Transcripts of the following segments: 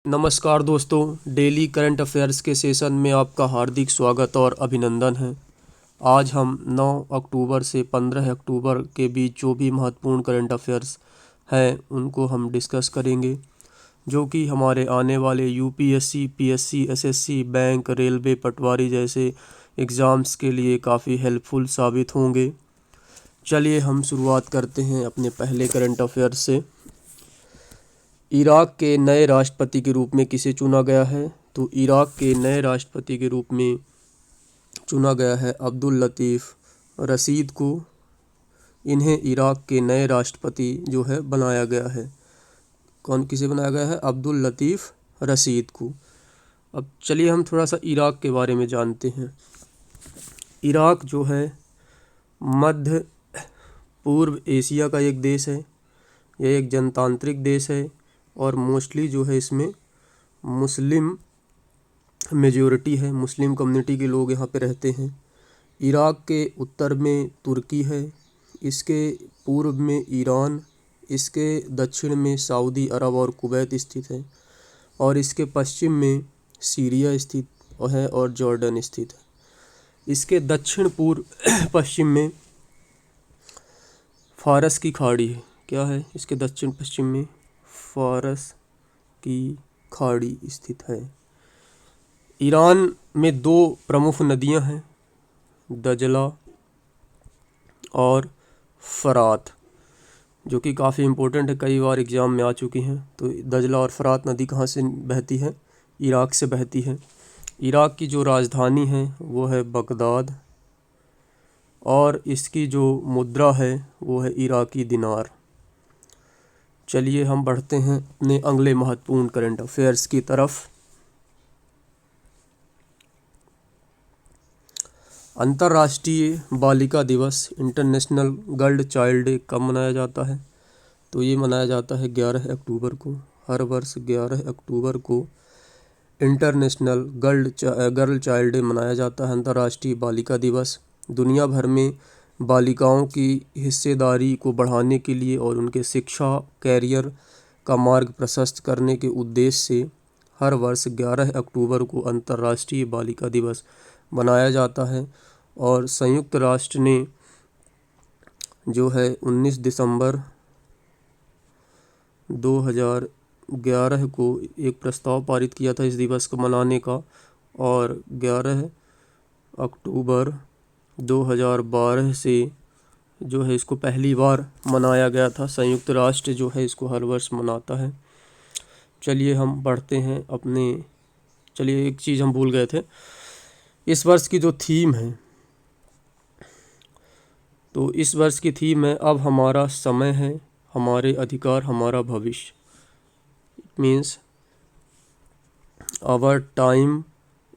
नमस्कार दोस्तों, daily current affairs के सेशन में आपका हार्दिक स्वागत और अभिनंदन है। आज हम 9 अक्टूबर से 15 अक्टूबर के बीच जो भी महत्वपूर्ण करंट अफेयर्स हैं उनको हम डिस्कस करेंगे, जो कि हमारे आने वाले UPSC, PSC, SSC, bank, railway, पटवारी जैसे एग्ज़ाम्स के लिए काफ़ी हेल्पफुल साबित होंगे। चलिए हम शुरुआत करते हैं अपने पहले करंट अफेयर्स से। इराक के नए राष्ट्रपति के रूप में किसे चुना गया है? तो इराक के नए राष्ट्रपति के रूप में चुना गया है अब्दुल लतीफ़ रशीद को। इन्हें इराक के नए राष्ट्रपति जो है बनाया गया है। किसे बनाया गया है? अब्दुल लतीफ़ रशीद को। अब चलिए हम थोड़ा सा इराक के बारे में जानते हैं। इराक जो है मध्य पूर्व एशिया का एक देश है। यह एक जनतांत्रिक देश है और मोस्टली जो है इसमें मुस्लिम मेजॉरिटी है, मुस्लिम कम्युनिटी के लोग यहाँ पे रहते हैं। इराक के उत्तर में तुर्की है, इसके पूर्व में ईरान, इसके दक्षिण में सऊदी अरब और कुवैत स्थित है और इसके पश्चिम में सीरिया स्थित है और जॉर्डन स्थित है। इसके दक्षिण पूर्व पश्चिम में फारस की खाड़ी है। क्या है? इसके दक्षिण पश्चिम में फारस की खाड़ी स्थित है। ईरान में दो प्रमुख नदियां हैं, दजला और फरात, जो कि काफ़ी इम्पोर्टेंट है, कई बार एग्ज़ाम में आ चुकी हैं। तो दजला और फरात नदी कहाँ से बहती है? इराक से बहती है। इराक की जो राजधानी है वो है बगदाद और इसकी जो मुद्रा है वो है इराकी दिनार। चलिए हम बढ़ते हैं अपने अगले महत्वपूर्ण करंट अफेयर्स की तरफ। अंतर्राष्ट्रीय बालिका दिवस, इंटरनेशनल गर्ल चाइल्ड डे कब मनाया जाता है? तो ये मनाया जाता है 11 अक्टूबर को। हर वर्ष 11 अक्टूबर को इंटरनेशनल गर्ल चाइल्ड डे मनाया जाता है, अंतर्राष्ट्रीय बालिका दिवस। दुनिया भर में बालिकाओं की हिस्सेदारी को बढ़ाने के लिए और उनके शिक्षा कैरियर का मार्ग प्रशस्त करने के उद्देश्य से हर वर्ष 11 अक्टूबर को अंतर्राष्ट्रीय बालिका दिवस मनाया जाता है। और संयुक्त राष्ट्र ने जो है 19 दिसंबर 2011 को एक प्रस्ताव पारित किया था इस दिवस को मनाने का, और 11 अक्टूबर 2012 से जो है इसको पहली बार मनाया गया था। संयुक्त राष्ट्र जो है इसको हर वर्ष मनाता है। चलिए हम बढ़ते हैं चलिए एक चीज़ हम भूल गए थे, इस वर्ष की जो थीम है, तो इस वर्ष की थीम है अब हमारा समय है, हमारे अधिकार, हमारा भविष्य। It means our time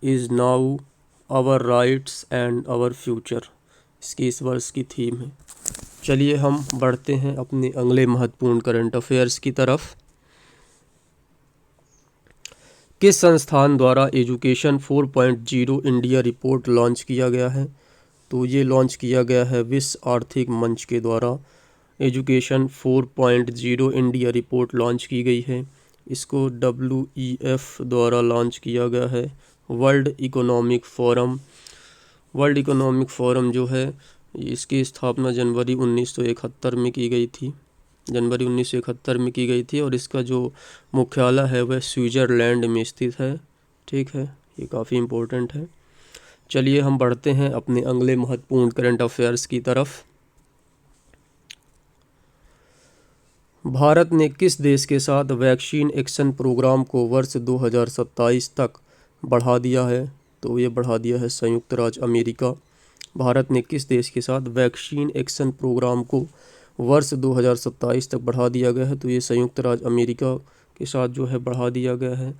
is now, our rights and our future, इसकी इस वर्ष की थीम है। चलिए हम बढ़ते हैं अपने अगले महत्वपूर्ण करंट अफेयर्स की तरफ। किस संस्थान द्वारा एजुकेशन 4.0 इंडिया रिपोर्ट लॉन्च किया गया है? तो ये लॉन्च किया गया है विश्व आर्थिक मंच के द्वारा। एजुकेशन 4.0 इंडिया रिपोर्ट लॉन्च की गई है। इसको WEF द्वारा लॉन्च किया गया है। वर्ल्ड इकोनॉमिक फोरम जो है इसकी स्थापना जनवरी 1971 में की गई थी। जनवरी 1971 में की गई थी और इसका जो मुख्यालय है वह स्विट्ज़रलैंड में स्थित है। ठीक है, ये काफ़ी इम्पोर्टेंट है। चलिए हम बढ़ते हैं अपने अगले महत्वपूर्ण करंट अफेयर्स की तरफ। भारत ने किस देश के साथ वैक्सीन एक्शन प्रोग्राम को वर्ष 2027 तक बढ़ा दिया है? तो ये बढ़ा दिया है संयुक्त राज्य अमेरिका। भारत ने किस देश के साथ वैक्सीन एक्शन प्रोग्राम को वर्ष 2027 तक बढ़ा दिया गया है? तो ये संयुक्त राज्य अमेरिका के साथ जो है बढ़ा दिया गया है।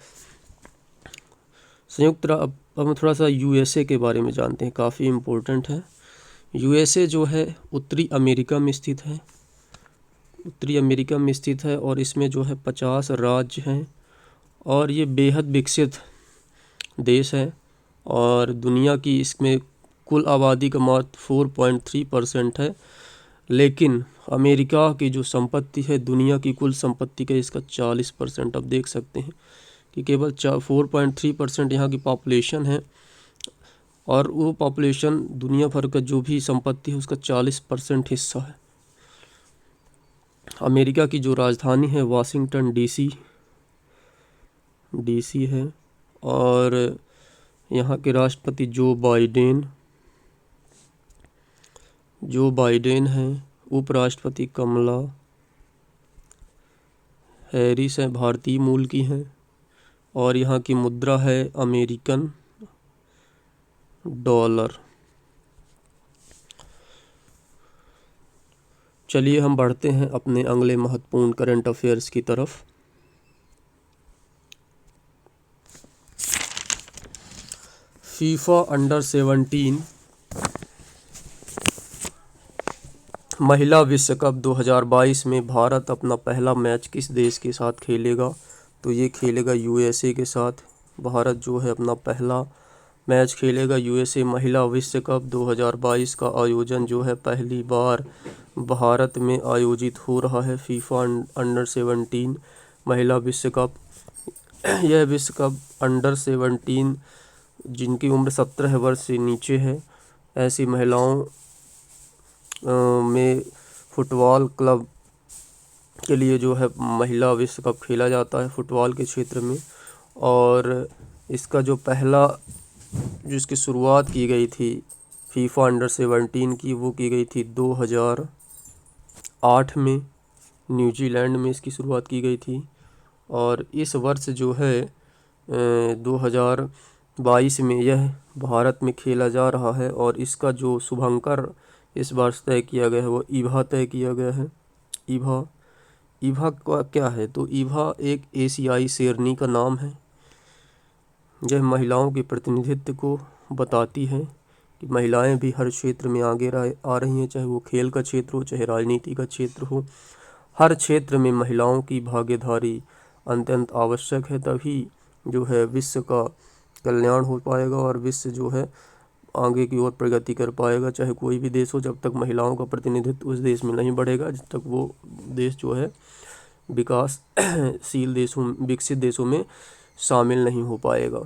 अब हम थोड़ा सा USA के बारे में जानते हैं, काफ़ी इम्पोर्टेंट है। USA जो है उत्तरी अमेरिका में स्थित है, और इसमें जो है 50 राज्य हैं और ये बेहद विकसित देश है। और दुनिया की इसमें कुल आबादी का मात्र 4.3% है, लेकिन अमेरिका की जो संपत्ति है दुनिया की कुल संपत्ति का इसका 40%। अब देख सकते हैं कि केवल 4.3% यहाँ की पॉपुलेशन है और वो पॉपुलेशन दुनिया भर का जो भी संपत्ति है उसका 40% हिस्सा है। अमेरिका की जो राजधानी है वाशिंगटन डीसी है और यहाँ के राष्ट्रपति जो बाइडेन हैं। उपराष्ट्रपति कमला हैरिस हैं, भारतीय मूल की हैं और यहाँ की मुद्रा है अमेरिकन डॉलर। चलिए हम बढ़ते हैं अपने अगले महत्वपूर्ण करंट अफेयर्स की तरफ। फीफा अंडर 17 महिला विश्व कप 2022 में भारत अपना पहला मैच किस देश के साथ खेलेगा? तो ये खेलेगा यूएसए के साथ। भारत जो है अपना पहला मैच खेलेगा यूएसए। महिला विश्व कप 2022 का आयोजन जो है पहली बार भारत में आयोजित हो रहा है। फीफा अंडर 17 महिला विश्व कप। यह विश्व कप अंडर 17 जिनकी उम्र 17 वर्ष से नीचे है ऐसी महिलाओं में फुटबॉल क्लब के लिए जो है महिला विश्व कप खेला जाता है फुटबॉल के क्षेत्र में। और इसका जो पहला जिसकी शुरुआत की गई थी फीफा अंडर 17 की वो की गई थी 2008 में न्यूजीलैंड में इसकी शुरुआत की गई थी। और इस वर्ष जो है 2022 में यह भारत में खेला जा रहा है और इसका जो शुभंकर इस वर्ष तय किया गया है वो ईभा तय किया गया है। ईभा का क्या है? तो ईभा एक एशियाई शेरनी का नाम है। यह महिलाओं के प्रतिनिधित्व को बताती है कि महिलाएं भी हर क्षेत्र में आगे आ रही हैं, चाहे वो खेल का क्षेत्र हो चाहे राजनीति का क्षेत्र हो। हर क्षेत्र में महिलाओं की भागीदारी अत्यंत आवश्यक है, तभी जो है विश्व का कल्याण हो पाएगा और विश्व जो है आगे की ओर प्रगति कर पाएगा। चाहे कोई भी देश हो, जब तक महिलाओं का प्रतिनिधित्व उस देश में नहीं बढ़ेगा जब तक वो देश जो है विकासशील देशों विकसित देशों में शामिल नहीं हो पाएगा।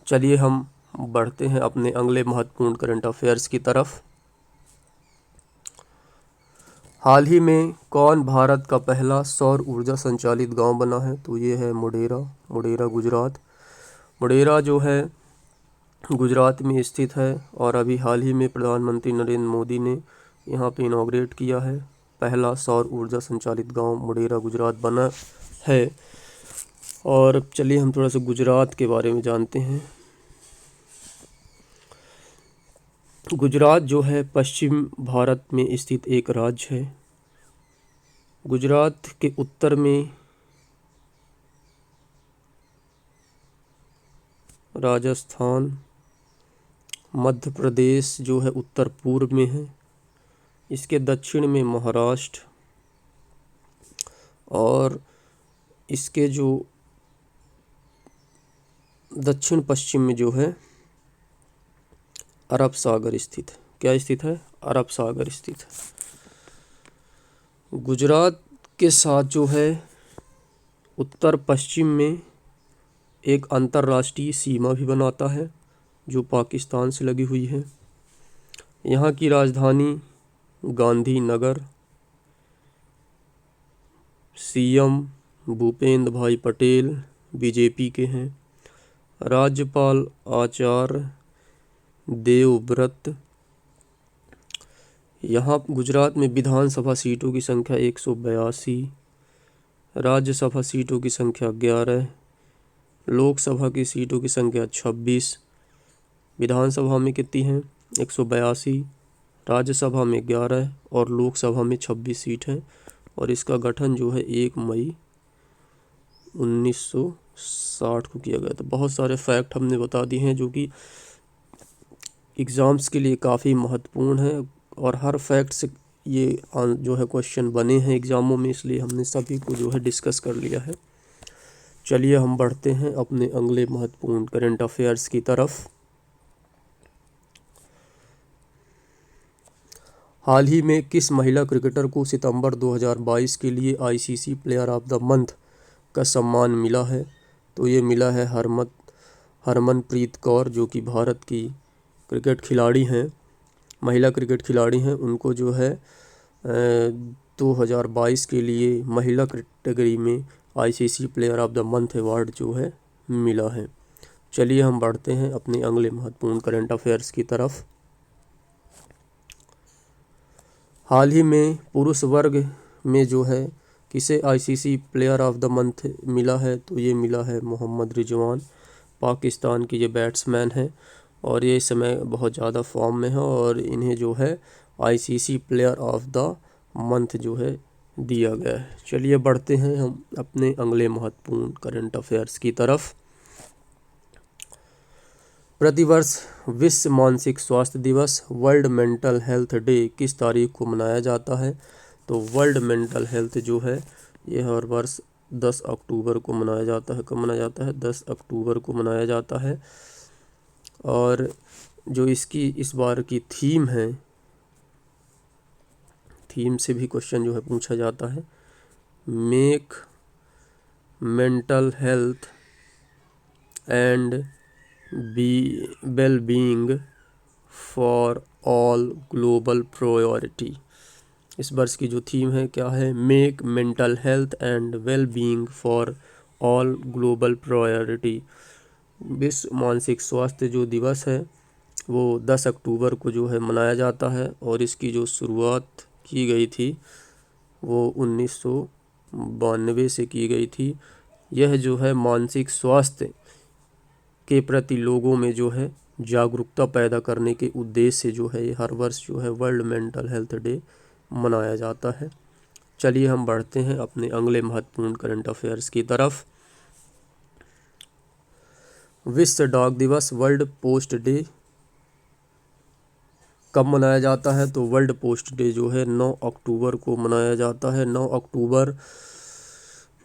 चलिए हम बढ़ते हैं अपने अगले महत्वपूर्ण करंट अफेयर्स की तरफ। हाल ही में कौन भारत का पहला सौर ऊर्जा संचालित गांव बना है? तो ये है मोढेरा गुजरात। मोढेरा जो है गुजरात में स्थित है और अभी हाल ही में प्रधानमंत्री नरेंद्र मोदी ने यहाँ पे इनॉग्रेट किया है। पहला सौर ऊर्जा संचालित गांव मोढेरा गुजरात बना है। और चलिए हम थोड़ा सा गुजरात के बारे में जानते हैं। गुजरात जो है पश्चिम भारत में स्थित एक राज्य है। गुजरात के उत्तर में राजस्थान, मध्य प्रदेश जो है उत्तर पूर्व में है। इसके दक्षिण में महाराष्ट्र और इसके जो दक्षिण पश्चिम में जो है अरब सागर स्थित है। क्या स्थित है? अरब सागर स्थित है। गुजरात के साथ जो है उत्तर पश्चिम में एक अंतर्राष्ट्रीय सीमा भी बनाता है जो पाकिस्तान से लगी हुई है। यहाँ की राजधानी गांधीनगर। सीएम भूपेंद्र भाई पटेल बीजेपी के हैं। राज्यपाल आचार्य देवव्रत। यहाँ गुजरात में विधानसभा सीटों की संख्या 182, राज्यसभा सीटों की संख्या 11, लोकसभा की सीटों की संख्या 26। विधानसभा में कितनी हैं? 182, राज्यसभा में 11 और लोकसभा में 26 सीट हैं। और इसका गठन जो है 1 मई 1960 को किया गया था। बहुत सारे फैक्ट हमने बता दिए हैं जो कि एग्ज़ाम्स के लिए काफ़ी महत्वपूर्ण है और हर फैक्ट से ये जो है क्वेश्चन बने हैं एग्ज़ामों में, इसलिए हमने सभी को जो है डिस्कस कर लिया है। चलिए हम बढ़ते हैं अपने अगले महत्वपूर्ण करंट अफेयर्स की तरफ। हाल ही में किस महिला क्रिकेटर को सितंबर 2022 के लिए ICC player of the month का सम्मान मिला है? तो ये मिला है हरमनप्रीत कौर, जो कि भारत की क्रिकेट खिलाड़ी हैं, महिला क्रिकेट खिलाड़ी हैं। उनको जो है 2022 के लिए महिला कैटेगरी में ICC player of the month award जो है मिला है। चलिए हम बढ़ते हैं अपने अगले महत्वपूर्ण करंट अफेयर्स की तरफ। हाल ही में पुरुष वर्ग में जो है किसे ICC player of the month मिला है, तो ये मिला है मोहम्मद रिजवान, पाकिस्तान के ये बैट्समैन हैं और ये इस समय बहुत ज़्यादा फॉर्म में है और इन्हें जो है ICC player of the month जो है दिया गया है। चलिए बढ़ते हैं हम अपने अगले महत्वपूर्ण करंट अफेयर्स की तरफ। प्रतिवर्ष विश्व मानसिक स्वास्थ्य दिवस वर्ल्ड मेंटल हेल्थ डे किस तारीख को मनाया जाता है, तो वर्ल्ड मेंटल हेल्थ जो है ये हर वर्ष 10 अक्टूबर को मनाया जाता है। कब मनाया जाता है? 10 अक्टूबर को मनाया जाता है। और जो इसकी इस बार की थीम है, थीम से भी क्वेश्चन जो है पूछा जाता है, make mental health and well being for all global priority. इस वर्ष की जो थीम है क्या है? Make mental health and well being for all global priority. विश्व मानसिक स्वास्थ्य जो दिवस है वो 10 अक्टूबर को जो है मनाया जाता है और इसकी जो शुरुआत की गई थी वो 1992 से की गई थी। यह जो है मानसिक स्वास्थ्य के प्रति लोगों में जो है जागरूकता पैदा करने के उद्देश्य से जो है ये हर वर्ष जो है वर्ल्ड मेंटल हेल्थ डे मनाया जाता है। चलिए हम बढ़ते हैं अपने अगले महत्वपूर्ण करंट अफेयर्स की तरफ। विश्व डाक दिवस वर्ल्ड पोस्ट डे कब मनाया जाता है, तो वर्ल्ड पोस्ट डे जो है 9 अक्टूबर को मनाया जाता है। 9 अक्टूबर।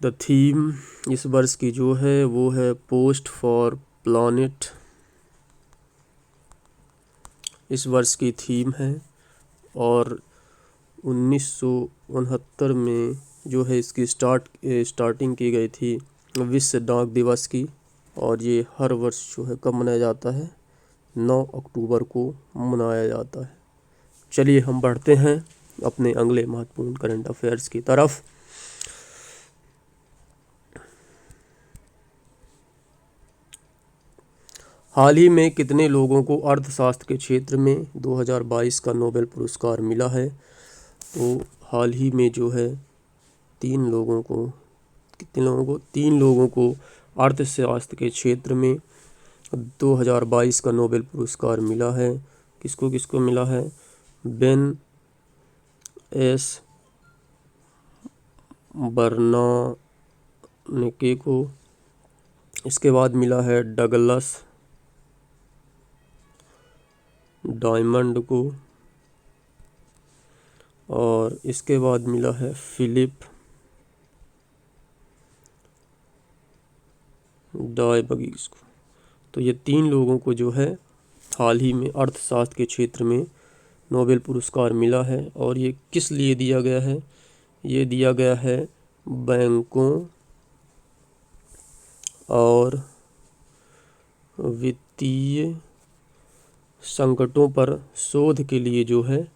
द थीम इस वर्ष की जो है वो है पोस्ट फॉर प्लैनेट, इस वर्ष की थीम है। और 1969 में जो है इसकी स्टार्टिंग की गई थी विश्व डाक दिवस की और ये हर वर्ष जो है कब मनाया जाता है? 9 अक्टूबर को मनाया जाता है। चलिए हम बढ़ते हैं अपने अगले महत्वपूर्ण करंट अफेयर्स की तरफ। हाल ही में कितने लोगों को अर्थशास्त्र के क्षेत्र में 2022 का नोबेल पुरस्कार मिला है, तो हाल ही में जो है 3 लोगों को, कितने लोगों को? 3 लोगों को अर्थशास्त्र के क्षेत्र में 2022 का नोबेल पुरस्कार मिला है। किसको किसको मिला है? बेन एस बर्नानके को, इसके बाद मिला है डगलस डायमंड को और इसके बाद मिला है फिलिप डायबगीस को। तो ये 3 लोगों को जो है हाल ही में अर्थशास्त्र के क्षेत्र में नोबेल पुरस्कार मिला है और ये किस लिए दिया गया है? ये दिया गया है बैंकों और वित्तीय संकटों पर शोध के लिए जो है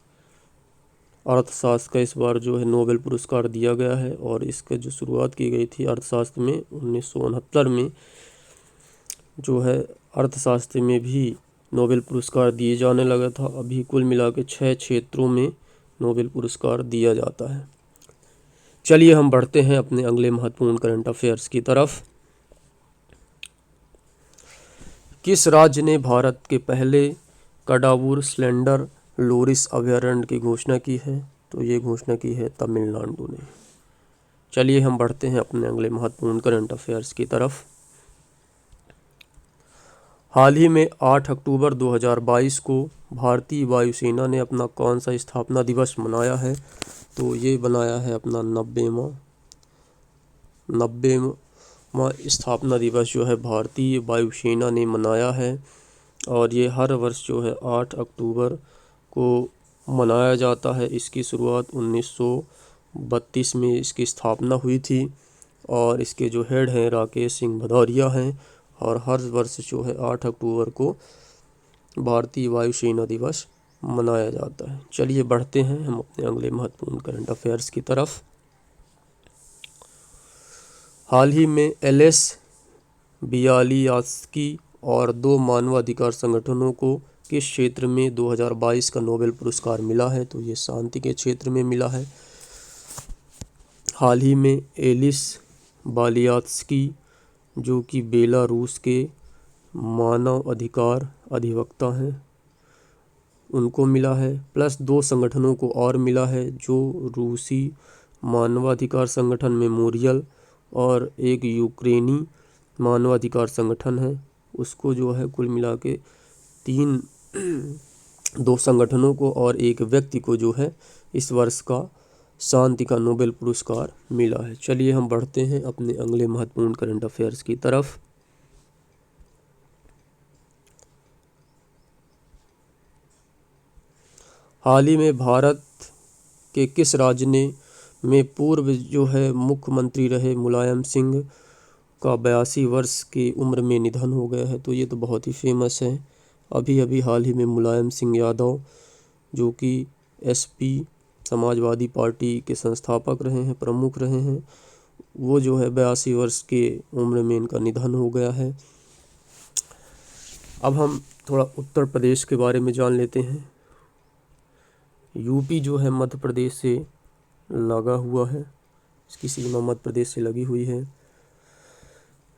अर्थशास्त्र का इस बार जो है नोबेल पुरस्कार दिया गया है। और इसका जो शुरुआत की गई थी अर्थशास्त्र में 1969 में जो है अर्थशास्त्र में भी नोबेल पुरस्कार दिए जाने लगा था। अभी कुल मिला के 6 क्षेत्रों में नोबेल पुरस्कार दिया जाता है। चलिए हम बढ़ते हैं अपने अगले महत्वपूर्ण करंट अफेयर्स की तरफ। किस राज्य ने भारत के पहले कडावूर स्लेंडर लोरिस अभयारण्य की घोषणा की है, तो ये घोषणा की है तमिलनाडु ने। चलिए हम बढ़ते हैं अपने अगले महत्वपूर्ण करंट अफेयर्स की तरफ। हाल ही में 8 अक्टूबर 2022 को भारतीय वायुसेना ने अपना कौन सा स्थापना दिवस मनाया है, तो ये बनाया है अपना 90वां स्थापना दिवस जो है भारतीय वायुसेना ने मनाया है। और ये हर वर्ष जो है 8 अक्टूबर को मनाया जाता है। इसकी शुरुआत 1932 में इसकी स्थापना हुई थी और इसके जो हेड हैं राकेश सिंह भदौरिया हैं। और हर वर्ष जो है 8 अक्टूबर को भारतीय वायुसेना दिवस मनाया जाता है। चलिए बढ़ते हैं हम अपने अगले महत्वपूर्ण करंट अफेयर्स की तरफ। हाल ही में एलएस बियालियात्स्की और 2 मानवाधिकार संगठनों को किस क्षेत्र में 2022 का नोबेल पुरस्कार मिला है? तो ये शांति के क्षेत्र में मिला है। हाल ही में एलिस बालियात्स्की, जो कि बेलारूस के मानव अधिकार अधिवक्ता हैं, उनको मिला है। प्लस 2 संगठनों को और मिला है, जो रूसी मानवाधिकार संगठन मेमोरियल और एक यूक्रेनी मानवाधिकार संगठन है, उसको जो है कुल मिला के 2 संगठनों को और एक व्यक्ति को जो है इस वर्ष का शांति का नोबेल पुरस्कार मिला है। चलिए हम बढ़ते हैं अपने अगले महत्वपूर्ण करंट अफेयर्स की तरफ। हाल ही में भारत के किस राज्य में पूर्व जो है मुख्यमंत्री रहे मुलायम सिंह का 82 वर्ष की उम्र में निधन हो गया है? तो ये तो बहुत ही फेमस है। अभी अभी हाल ही में मुलायम सिंह यादव, जो कि एसपी समाजवादी पार्टी के संस्थापक रहे हैं, प्रमुख रहे हैं, वो जो है 82 वर्ष के उम्र में इनका निधन हो गया है। अब हम थोड़ा उत्तर प्रदेश के बारे में जान लेते हैं। यूपी जो है मध्य प्रदेश से लगा हुआ है, इसकी सीमा मध्य प्रदेश से लगी हुई है।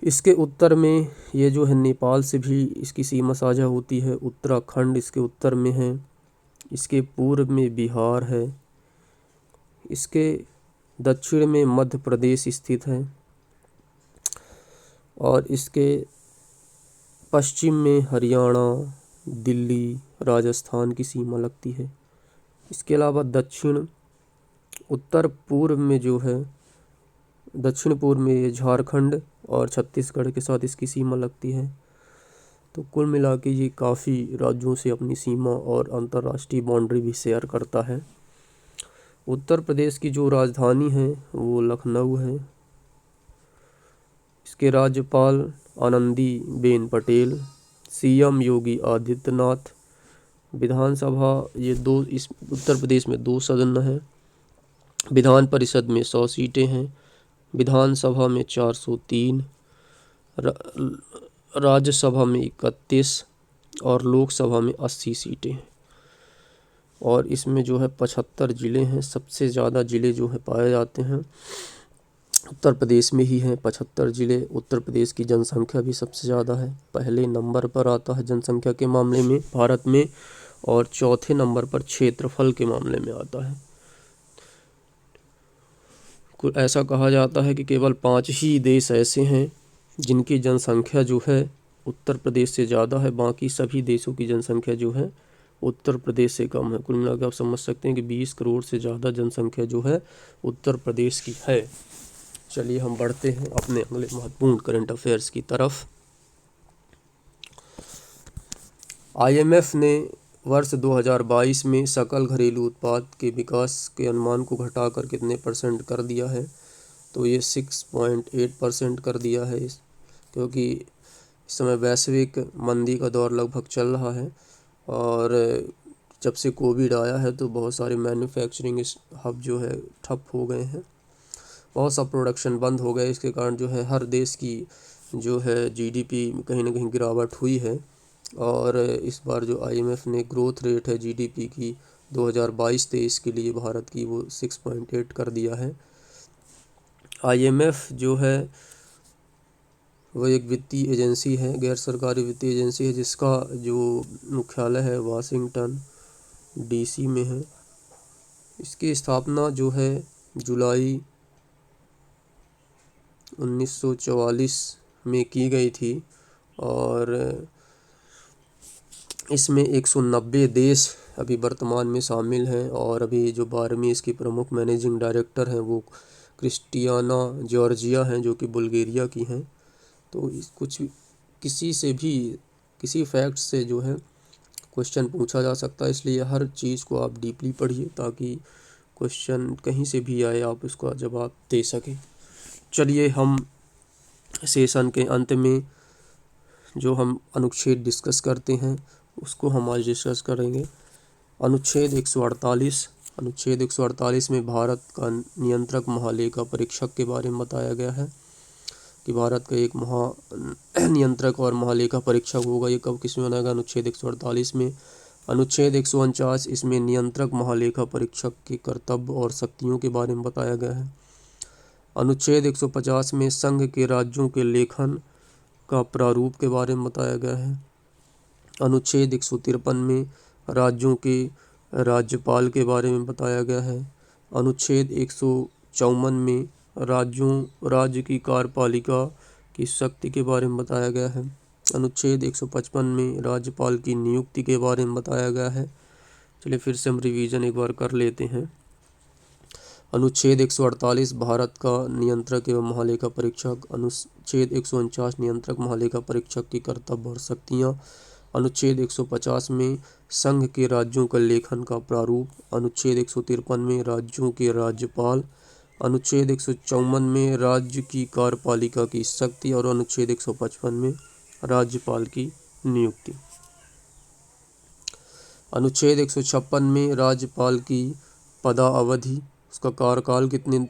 इसके उत्तर में ये जो है नेपाल से भी इसकी सीमा साझा होती है। उत्तराखंड इसके उत्तर में है। इसके पूर्व में बिहार है। इसके दक्षिण में मध्य प्रदेश स्थित है और इसके पश्चिम में हरियाणा, दिल्ली, राजस्थान की सीमा लगती है। इसके अलावा उत्तर पूर्व में जो है दक्षिण पूर्व में ये झारखंड और छत्तीसगढ़ के साथ इसकी सीमा लगती है। तो कुल मिला के ये काफ़ी राज्यों से अपनी सीमा और अंतर्राष्ट्रीय बाउंड्री भी शेयर करता है। उत्तर प्रदेश की जो राजधानी है वो लखनऊ है। इसके राज्यपाल आनंदीबेन पटेल, सीएम योगी आदित्यनाथ। विधानसभा इस उत्तर प्रदेश में 2 सदन हैं। विधान परिषद में 100 सीटें हैं। विधानसभा में 403, राज्यसभा में 31 और लोकसभा में 80 सीटें हैं। और इसमें जो है 75 ज़िले हैं। सबसे ज़्यादा ज़िले जो है पाए जाते हैं उत्तर प्रदेश में ही हैं, 75 ज़िले। उत्तर प्रदेश की जनसंख्या भी सबसे ज़्यादा है, पहले नंबर पर आता है जनसंख्या के मामले में भारत में, और चौथे नंबर पर क्षेत्रफल के मामले में आता है। ऐसा कहा जाता है कि केवल 5 ही देश ऐसे हैं जिनकी जनसंख्या जो है उत्तर प्रदेश से ज़्यादा है, बाकी सभी देशों की जनसंख्या जो है उत्तर प्रदेश से कम है। कुल मिलाकर आप समझ सकते हैं कि 20 करोड़ से ज़्यादा जनसंख्या जो है उत्तर प्रदेश की है। चलिए हम बढ़ते हैं अपने अगले महत्वपूर्ण करंट अफेयर्स की तरफ। IMF ने वर्ष 2022 में सकल घरेलू उत्पाद के विकास के अनुमान को घटाकर कितने % कर दिया है? तो ये 6.8% कर दिया है, क्योंकि इस समय वैश्विक मंदी का दौर लगभग चल रहा है और जब से कोविड आया है तो बहुत सारे मैन्युफैक्चरिंग हब जो है ठप हो गए हैं, बहुत सा प्रोडक्शन बंद हो गया। इसके कारण जो है हर देश की जो है GDP कहीं ना कहीं गिरावट हुई है। और इस बार जो IMF ने ग्रोथ रेट है GDP की 2022-23 के लिए भारत की, वो 6.8 कर दिया है। IMF जो है वो एक वित्तीय एजेंसी है, गैर सरकारी वित्तीय एजेंसी है, जिसका जो मुख्यालय है वाशिंगटन DC में है। इसकी स्थापना जो है जुलाई 1944 में की गई थी और इसमें 190 देश अभी वर्तमान में शामिल हैं। और अभी जो 12वीं इसकी प्रमुख मैनेजिंग डायरेक्टर हैं वो क्रिस्टियाना जॉर्जिया हैं, जो कि बुल्गारिया की हैं। तो किसी फैक्ट से जो है क्वेश्चन पूछा जा सकता है, इसलिए हर चीज़ को आप डीपली पढ़िए ताकि क्वेश्चन कहीं से भी आए आप उसका जवाब दे सकें। चलिए हम सेशन के अंत में जो हम अनुच्छेद डिस्कस करते हैं उसको हम आज डिस्कस करेंगे। अनुच्छेद 148। अनुच्छेद 148 में भारत का नियंत्रक महालेखा परीक्षक के बारे में बताया गया है कि भारत का एक नियंत्रक और महालेखा परीक्षक होगा। ये कब किसमें बनाया गया? अनुच्छेद 148 में। अनुच्छेद 149 इसमें नियंत्रक महालेखा परीक्षक के कर्तव्य और शक्तियों के बारे में बताया गया है। अनुच्छेद 150 में संघ के राज्यों के लेखन का प्रारूप के बारे में बताया गया है। अनुच्छेद 153 में राज्यों के राज्यपाल के बारे में बताया गया है। अनुच्छेद 154 में राज्य की कार्यपालिका की शक्ति के बारे में बताया गया है। अनुच्छेद 155 में राज्यपाल की नियुक्ति के बारे में बताया गया है। चलिए फिर से हम रिवीजन एक बार कर लेते हैं। अनुच्छेद 148 भारत का नियंत्रक एवं महालेखा परीक्षक। अनुच्छेद 149 नियंत्रक महालेखा परीक्षक की कर्तव्य और शक्तियाँ। अनुच्छेद 150 में संघ के राज्यों का लेखन का प्रारूप। अनुच्छेद 153 में राज्यों के राज्यपाल। अनुच्छेद 154 में राज्य की कार्यपालिका की शक्ति और अनुच्छेद 155 में राज्यपाल की नियुक्ति। अनुच्छेद 156 में राज्यपाल की पदावधि, उसका कार्यकाल कितने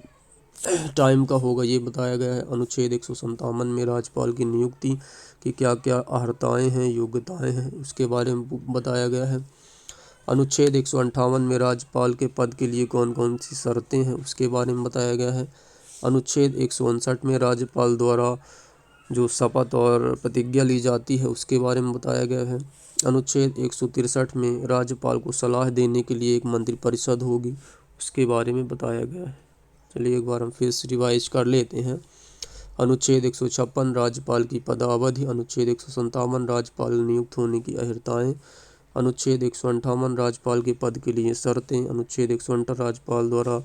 टाइम का होगा ये बताया गया है। अनुच्छेद 157 में राज्यपाल की नियुक्ति की क्या क्या अर्हताएँ हैं, योग्यताएँ हैं, उसके बारे में बताया गया है। अनुच्छेद 158 में राज्यपाल के पद के लिए कौन कौन सी शर्तें हैं उसके बारे में बताया गया है। अनुच्छेद 159 में राज्यपाल द्वारा जो शपथ और प्रतिज्ञा ली जाती है उसके बारे में बताया गया है। अनुच्छेद 163 में राज्यपाल को सलाह देने के लिए एक मंत्रिपरिषद होगी, उसके बारे में बताया गया है। चलिए एक बार हम फिर से रिवाइज कर लेते हैं। अनुच्छेद 156 राज्यपाल की पदावधि। अनुच्छेद 157 राज्यपाल नियुक्त होने की अर्हताएँ। अनुच्छेद 158 राज्यपाल के पद के लिए शर्तें। अनुच्छेद 159 राज्यपाल द्वारा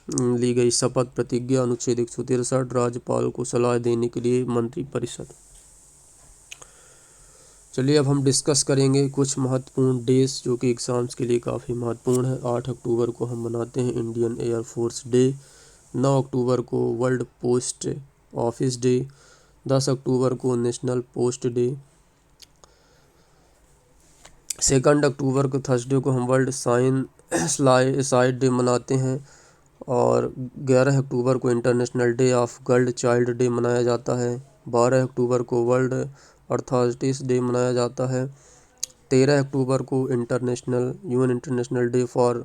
ली गई शपथ प्रतिज्ञा। अनुच्छेद 163 राज्यपाल को सलाह देने के लिए मंत्रिपरिषद। चलिए अब हम डिस्कस करेंगे कुछ महत्वपूर्ण डेज जो कि एग्ज़ाम्स के लिए काफ़ी महत्वपूर्ण है। 8 अक्टूबर को हम मनाते हैं इंडियन एयरफोर्स डे। 9 अक्टूबर को वर्ल्ड पोस्ट ऑफिस डे। 10 अक्टूबर को नेशनल पोस्ट डे। 2 अक्टूबर को थर्सडे को हम वर्ल्ड साइड डे मनाते हैं और 11 अक्टूबर को international day of girl child day मनाया जाता है। 12 अक्टूबर को वर्ल्ड अर्थॉरिटीज़ डे मनाया जाता है। 13 अक्टूबर को UN international day for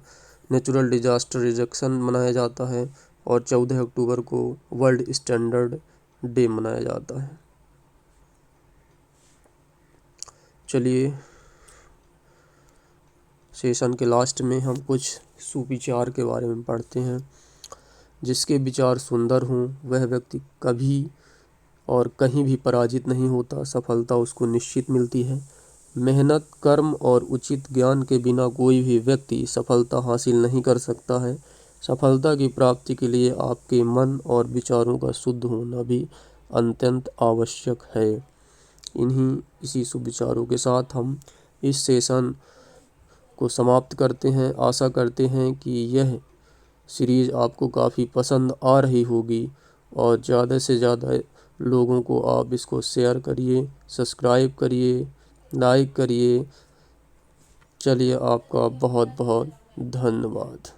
natural disaster reduction मनाया जाता है और 14 अक्टूबर को वर्ल्ड स्टैंडर्ड डे मनाया जाता है। चलिए सेशन के लास्ट में हम कुछ सुविचार के बारे में पढ़ते हैं। जिसके विचार सुंदर हों वह व्यक्ति कभी और कहीं भी पराजित नहीं होता, सफलता उसको निश्चित मिलती है। मेहनत, कर्म और उचित ज्ञान के बिना कोई भी व्यक्ति सफलता हासिल नहीं कर सकता है। सफलता की प्राप्ति के लिए आपके मन और विचारों का शुद्ध होना भी अत्यंत आवश्यक है। इसी शुभ विचारों के साथ हम इस सेशन को समाप्त करते हैं। आशा करते हैं कि यह सीरीज़ आपको काफ़ी पसंद आ रही होगी और ज़्यादा से ज़्यादा लोगों को आप इसको शेयर करिए, सब्सक्राइब करिए, लाइक करिए। चलिए आपका बहुत बहुत धन्यवाद।